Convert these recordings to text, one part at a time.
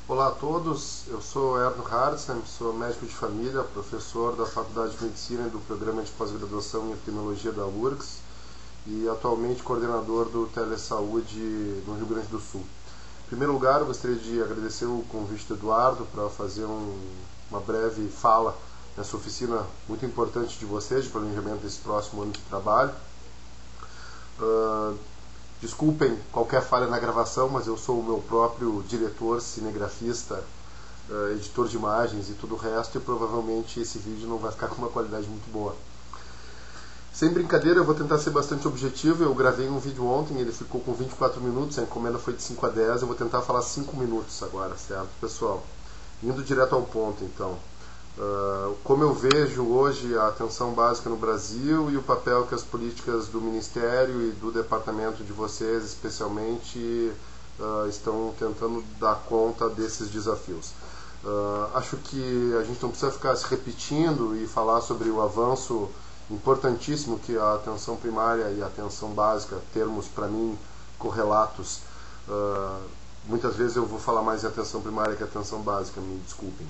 Olá a todos, eu sou Erno Hartzheim, sou médico de família, professor da Faculdade de Medicina e do Programa de Pós-Graduação em Epidemiologia da URGS e atualmente coordenador do Telesaúde no Rio Grande do Sul. Em primeiro lugar, eu gostaria de agradecer o convite do Eduardo para fazer uma breve fala nessa oficina muito importante de vocês, de planejamento desse próximo ano de trabalho. Desculpem qualquer falha na gravação, mas eu sou o meu próprio diretor, cinegrafista, editor de imagens e tudo o resto, e provavelmente esse vídeo não vai ficar com uma qualidade muito boa. Sem brincadeira, eu vou tentar ser bastante objetivo. Eu gravei um vídeo ontem, ele ficou com 24 minutos, a encomenda foi de 5 a 10, eu vou tentar falar 5 minutos agora, certo, pessoal? Indo direto ao ponto, então. Como eu vejo hoje a atenção básica no Brasil e o papel que as políticas do Ministério e do departamento de vocês, especialmente, estão tentando dar conta desses desafios. Acho que a gente não precisa ficar se repetindo e falar sobre o avanço importantíssimo que a atenção primária e a atenção básica, termos para mim correlatos, muitas vezes eu vou falar mais em atenção primária que atenção básica, me desculpem,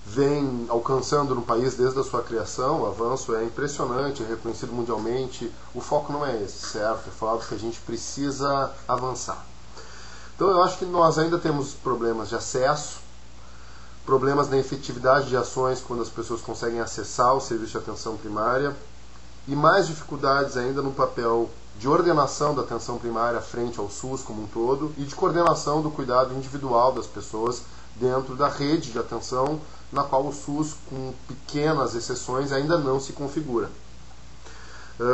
vem alcançando no país desde a sua criação. O avanço é impressionante, é reconhecido mundialmente. O foco não é esse, certo? É falar que a gente precisa avançar. Então eu acho que nós ainda temos problemas de acesso, problemas na efetividade de ações quando as pessoas conseguem acessar o serviço de atenção primária, e mais dificuldades ainda no papel de ordenação da atenção primária frente ao SUS como um todo e de coordenação do cuidado individual das pessoas dentro da rede de atenção na qual o SUS, com pequenas exceções, ainda não se configura.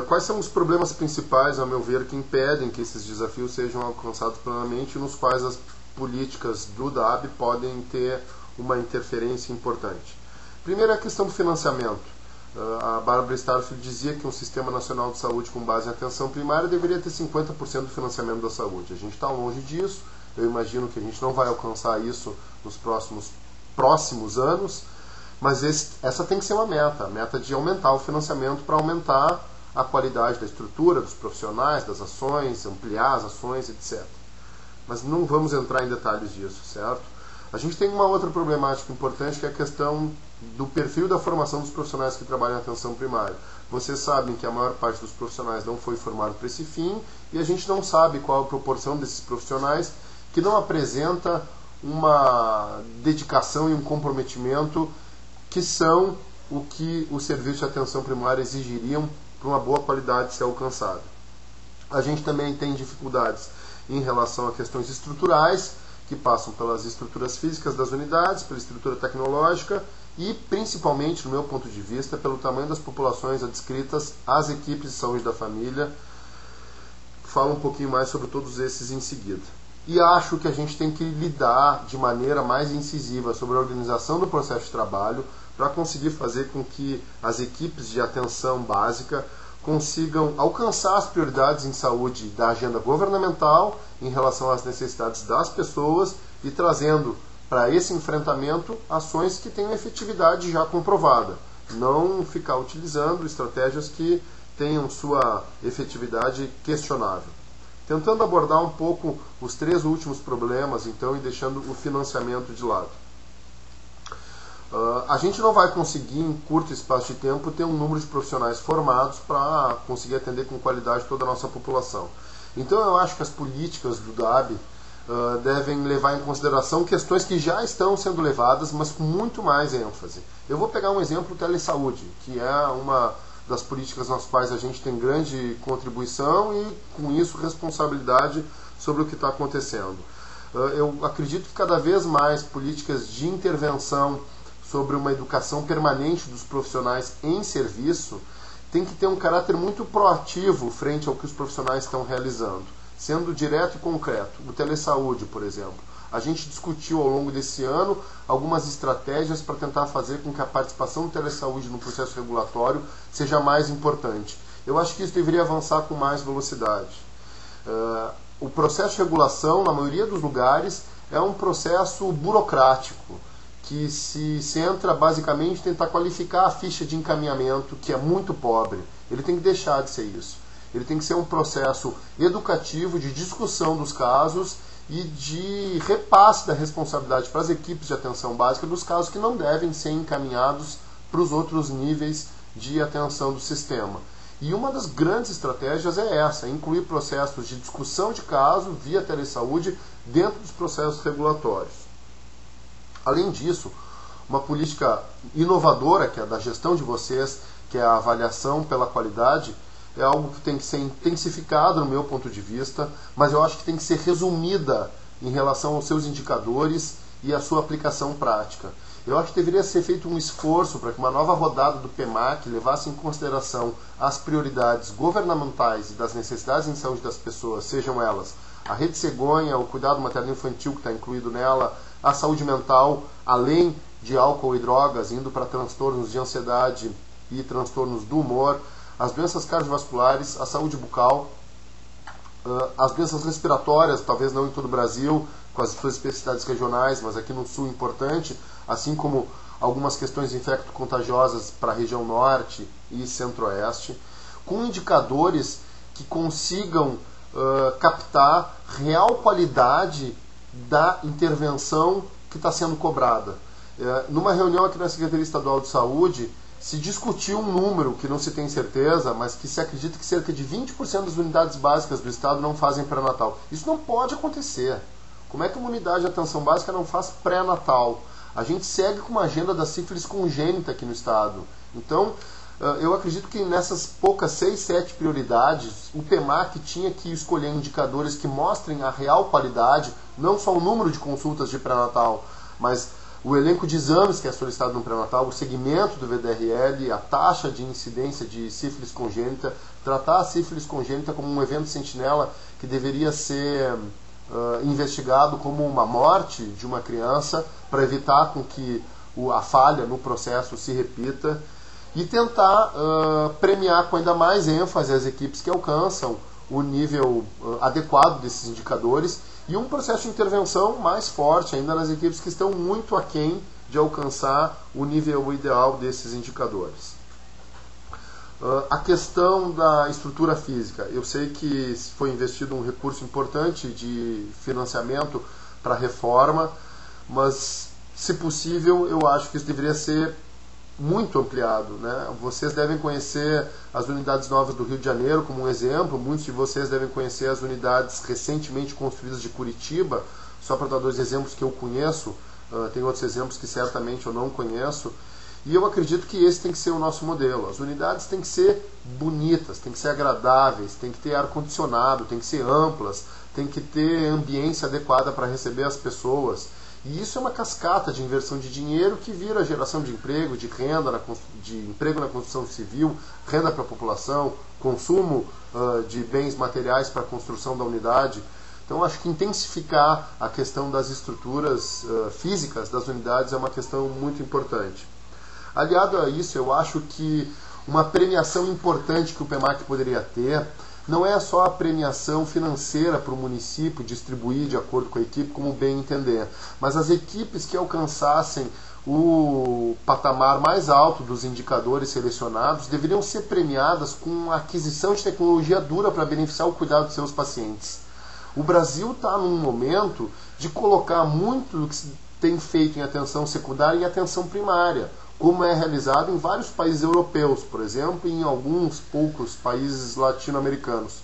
Quais são os problemas principais, ao meu ver, que impedem que esses desafios sejam alcançados plenamente e nos quais as políticas do DAB podem ter uma interferência importante? Primeiro é a questão do financiamento. A Bárbara Starfield dizia que um Sistema Nacional de Saúde com base em atenção primária deveria ter 50% do financiamento da saúde. A gente está longe disso. Eu imagino que a gente não vai alcançar isso nos próximos anos, mas essa tem que ser uma meta, a meta de aumentar o financiamento para aumentar a qualidade da estrutura, dos profissionais, das ações, ampliar as ações, etc. Mas não vamos entrar em detalhes disso, certo? A gente tem uma outra problemática importante, que é a questão do perfil da formação dos profissionais que trabalham em atenção primária. Vocês sabem que a maior parte dos profissionais não foi formado para esse fim, e a gente não sabe qual a proporção desses profissionais que não apresenta uma dedicação e um comprometimento que são o que os serviços de atenção primária exigiriam para uma boa qualidade ser alcançada. A gente também tem dificuldades em relação a questões estruturais, que passam pelas estruturas físicas das unidades, pela estrutura tecnológica e, principalmente, no meu ponto de vista, pelo tamanho das populações adscritas às equipes de saúde da família. Falo um pouquinho mais sobre todos esses em seguida. E acho que a gente tem que lidar de maneira mais incisiva sobre a organização do processo de trabalho para conseguir fazer com que as equipes de atenção básica consigam alcançar as prioridades em saúde da agenda governamental em relação às necessidades das pessoas e trazendo para esse enfrentamento ações que tenham efetividade já comprovada. Não ficar utilizando estratégias que tenham sua efetividade questionável. Tentando abordar um pouco os 3 últimos problemas, então, e deixando o financiamento de lado. A gente não vai conseguir, em curto espaço de tempo, ter um número de profissionais formados para conseguir atender com qualidade toda a nossa população. Então, eu acho que as políticas do DAB devem levar em consideração questões que já estão sendo levadas, mas com muito mais ênfase. Eu vou pegar um exemplo, o Telesaúde, que é uma das políticas nas quais a gente tem grande contribuição e, com isso, responsabilidade sobre o que está acontecendo. Eu acredito que cada vez mais políticas de intervenção sobre uma educação permanente dos profissionais em serviço tem que ter um caráter muito proativo frente ao que os profissionais estão realizando, sendo direto e concreto. O Telesaúde, por exemplo. A gente discutiu ao longo desse ano algumas estratégias para tentar fazer com que a participação do Telesaúde no processo regulatório seja mais importante. Eu acho que isso deveria avançar com mais velocidade. O processo de regulação, na maioria dos lugares, é um processo burocrático, que se centra basicamente em tentar qualificar a ficha de encaminhamento, que é muito pobre. Ele tem que deixar de ser isso. Ele tem que ser um processo educativo de discussão dos casos e de repasse da responsabilidade para as equipes de atenção básica dos casos que não devem ser encaminhados para os outros níveis de atenção do sistema. E uma das grandes estratégias é essa, incluir processos de discussão de caso via telesaúde dentro dos processos regulatórios. Além disso, uma política inovadora, que é da gestão de vocês, que é a avaliação pela qualidade, é algo que tem que ser intensificado no meu ponto de vista, mas eu acho que tem que ser resumida em relação aos seus indicadores e à sua aplicação prática. Eu acho que deveria ser feito um esforço para que uma nova rodada do PEMAC levasse em consideração as prioridades governamentais e das necessidades em saúde das pessoas, sejam elas a rede cegonha, o cuidado materno-infantil que está incluído nela, a saúde mental, além de álcool e drogas, indo para transtornos de ansiedade e transtornos do humor, as doenças cardiovasculares, a saúde bucal, as doenças respiratórias, talvez não em todo o Brasil, com as suas especificidades regionais, mas aqui no sul importante, assim como algumas questões infecto-contagiosas para a região norte e centro-oeste, com indicadores que consigam captar real qualidade da intervenção que está sendo cobrada. Numa reunião aqui na Secretaria Estadual de Saúde, se discutiu um número que não se tem certeza, mas que se acredita que cerca de 20% das unidades básicas do Estado não fazem pré-natal. Isso não pode acontecer. Como é que uma unidade de atenção básica não faz pré-natal? A gente segue com uma agenda da sífilis congênita aqui no Estado. Então, eu acredito que nessas poucas 6, 7 prioridades, o PEMAC tinha que escolher indicadores que mostrem a real qualidade, não só o número de consultas de pré-natal, mas o elenco de exames que é solicitado no pré-natal, o segmento do VDRL, a taxa de incidência de sífilis congênita, tratar a sífilis congênita como um evento sentinela que deveria ser investigado como uma morte de uma criança, para evitar com que a falha no processo se repita, e tentar premiar com ainda mais ênfase as equipes que alcançam o nível adequado desses indicadores, e um processo de intervenção mais forte ainda nas equipes que estão muito aquém de alcançar o nível ideal desses indicadores. A questão da estrutura física. Eu sei que foi investido um recurso importante de financiamento para a reforma, mas, se possível, eu acho que isso deveria ser muito ampliado, né? Vocês devem conhecer as unidades novas do Rio de Janeiro como um exemplo, muitos de vocês devem conhecer as unidades recentemente construídas de Curitiba, só para dar 2 exemplos que eu conheço, tem outros exemplos que certamente eu não conheço, e eu acredito que esse tem que ser o nosso modelo. As unidades têm que ser bonitas, têm que ser agradáveis, têm que ter ar-condicionado, têm que ser amplas, têm que ter ambiência adequada para receber as pessoas. E isso é uma cascata de inversão de dinheiro que vira geração de emprego, de renda, de emprego na construção civil, renda para a população, consumo de bens materiais para a construção da unidade. Então, acho que intensificar a questão das estruturas físicas das unidades é uma questão muito importante. Aliado a isso, eu acho que uma premiação importante que o PEMAC poderia ter não é só a premiação financeira para o município distribuir de acordo com a equipe, como bem entender, mas as equipes que alcançassem o patamar mais alto dos indicadores selecionados deveriam ser premiadas com a aquisição de tecnologia dura para beneficiar o cuidado dos seus pacientes. O Brasil está num momento de colocar muito do que se tem feito em atenção secundária em atenção primária, como é realizado em vários países europeus, por exemplo, e em alguns poucos países latino-americanos.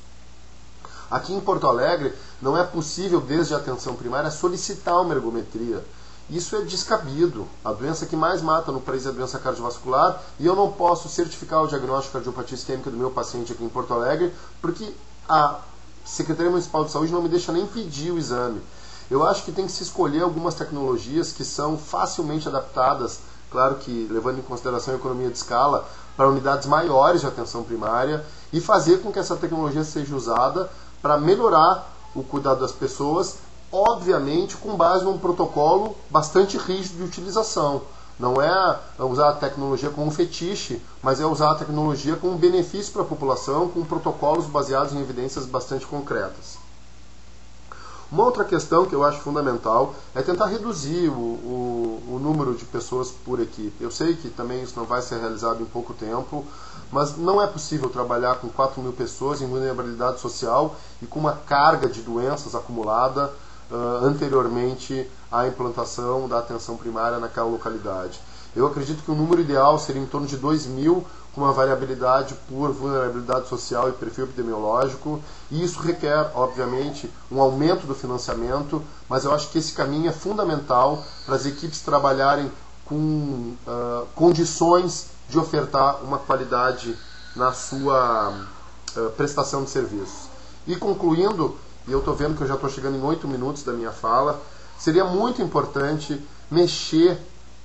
Aqui em Porto Alegre, não é possível, desde a atenção primária, solicitar uma ergometria. Isso é descabido. A doença que mais mata no país é a doença cardiovascular, e eu não posso certificar o diagnóstico de cardiopatia isquêmica do meu paciente aqui em Porto Alegre, porque a Secretaria Municipal de Saúde não me deixa nem pedir o exame. Eu acho que tem que se escolher algumas tecnologias que são facilmente adaptadas, claro que levando em consideração a economia de escala, para unidades maiores de atenção primária, e fazer com que essa tecnologia seja usada para melhorar o cuidado das pessoas, obviamente com base num protocolo bastante rígido de utilização. Não é usar a tecnologia como um fetiche, mas é usar a tecnologia como um benefício para a população, com protocolos baseados em evidências bastante concretas. Uma outra questão que eu acho fundamental é tentar reduzir o número de pessoas por equipe. Eu sei que também isso não vai ser realizado em pouco tempo, mas não é possível trabalhar com 4.000 pessoas em vulnerabilidade social e com uma carga de doenças acumulada anteriormente à implantação da atenção primária naquela localidade. Eu acredito que o número ideal seria em torno de 2.000, com uma variabilidade por vulnerabilidade social e perfil epidemiológico, e isso requer, obviamente, um aumento do financiamento, mas eu acho que esse caminho é fundamental para as equipes trabalharem com condições de ofertar uma qualidade na sua prestação de serviços. E concluindo, e eu estou vendo que eu já estou chegando em 8 minutos da minha fala, seria muito importante mexer,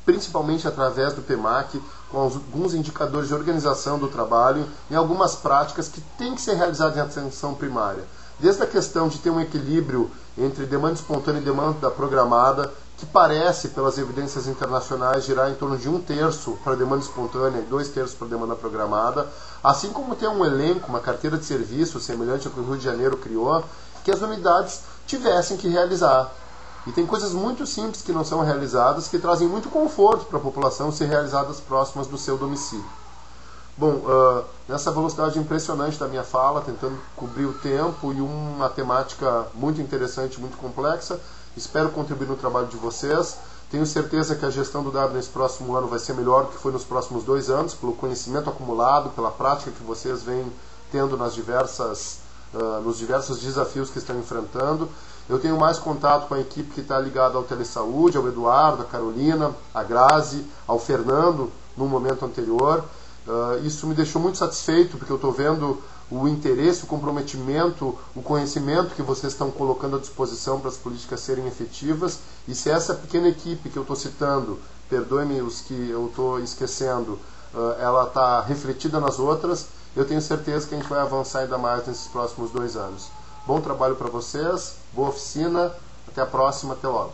principalmente através do PEMAC, com alguns indicadores de organização do trabalho, em algumas práticas que têm que ser realizadas em atenção primária. Desde a questão de ter um equilíbrio entre demanda espontânea e demanda programada, que parece, pelas evidências internacionais, girar em torno de 1/3 para a demanda espontânea e 2/3 para a demanda programada, assim como ter um elenco, uma carteira de serviços semelhante ao que o Rio de Janeiro criou, que as unidades tivessem que realizar. E tem coisas muito simples que não são realizadas, que trazem muito conforto para a população ser realizadas próximas do seu domicílio. Bom, nessa velocidade impressionante da minha fala, tentando cobrir o tempo e uma temática muito interessante, muito complexa, espero contribuir no trabalho de vocês. Tenho certeza que a gestão do dado nesse próximo ano vai ser melhor do que foi nos próximos 2 anos, pelo conhecimento acumulado, pela prática que vocês vêm tendo nos diversos desafios que estão enfrentando. Eu tenho mais contato com a equipe que está ligada ao Telesaúde, ao Eduardo, a Carolina, a Grazi, ao Fernando, no momento anterior. Isso me deixou muito satisfeito, porque eu estou vendo o interesse, o comprometimento, o conhecimento que vocês estão colocando à disposição para as políticas serem efetivas. E se essa pequena equipe que eu estou citando, perdoe-me os que eu estou esquecendo, ela está refletida nas outras, eu tenho certeza que a gente vai avançar ainda mais nesses próximos 2 anos. Bom trabalho para vocês, boa oficina, até a próxima, até logo.